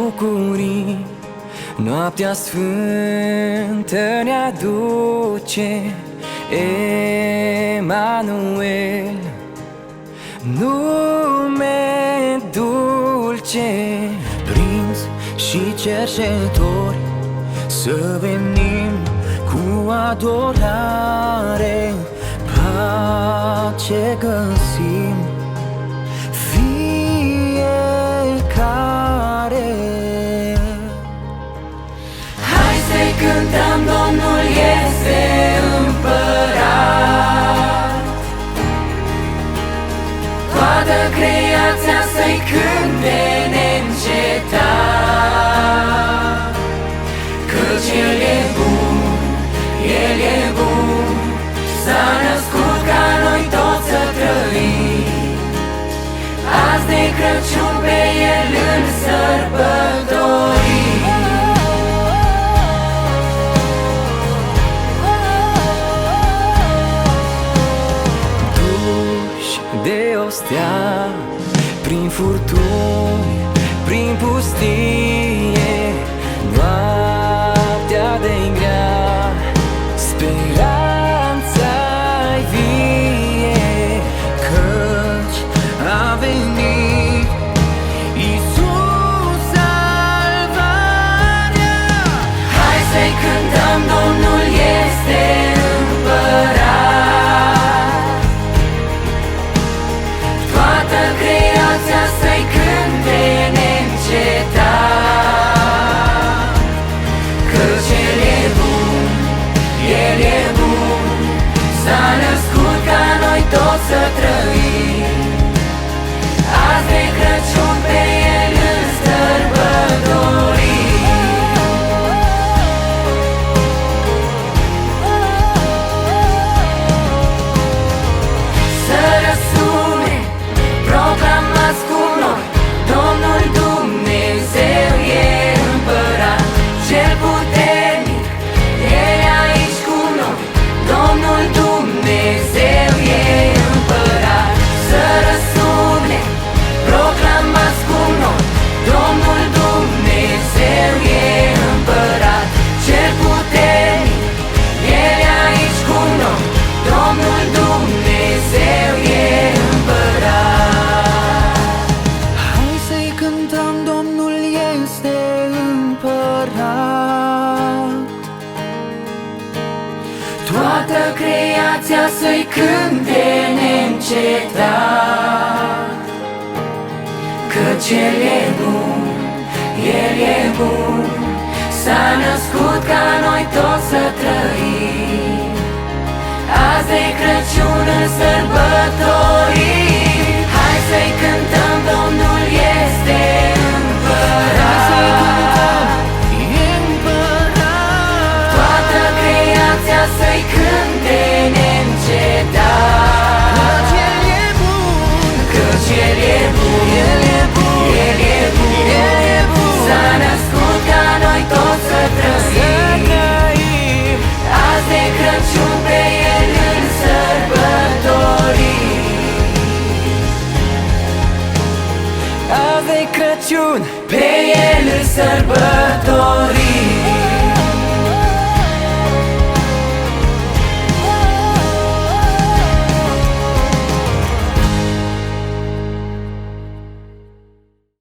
bucurii. Noaptea sfântă ne aduce Emanuel, nume dulce. Prinț și cerșetori, să venim cu adorare, pace găsim fiecare. Hai să-i cântăm, Domnul este împărat. Toată creația să-i cânte neîncetat, căci El e bun, El e bun. S-a născut ca noi toți să trăim. Azi de Crăciun pe El îl sărbătorim. Duși de o stea, prin furtuni, prin pustie, noaptea de-i grea, speranța-i vie, căci a venit Iisus salvarea. Hai să-i cântăm, Domnul este împărat. Toată creația să-i cânte neîncetat, căci El e bun, El e bun. S-a născut ca noi toți să trăim. Azi de Crăciun pe El îl sărbătorim. Să răsune, proclamați cu noi, Domnul Dumnezeu e împărat, Cel puternic, El e aici cu noi, Domnul Dumnezeu e împărat. Să răsune, proclamați cu noi, Domnul Dumnezeu e împărat, Cel puternic, El e aici cu noi, Domnul Dumnezeu e împărat. Hai să-i cântăm, Domnul este împărat. Toată creația să-i cânte neîncetat, căci El e bun, El e bun. S-a născut ca noi toți să trăim. Azi de Crăciun îl sărbătorim. Hai să-i cântăm, Domnul este împărat. Toată creația să-i cânte neîncetat, căci El e bun, căci El e bun, El e bun, El e bun, El e bun. S-a născut ca noi toți să trăim. Azi de Crăciun pe El îl sărbătorim. Azi de Crăciun pe El îl sărbătorim.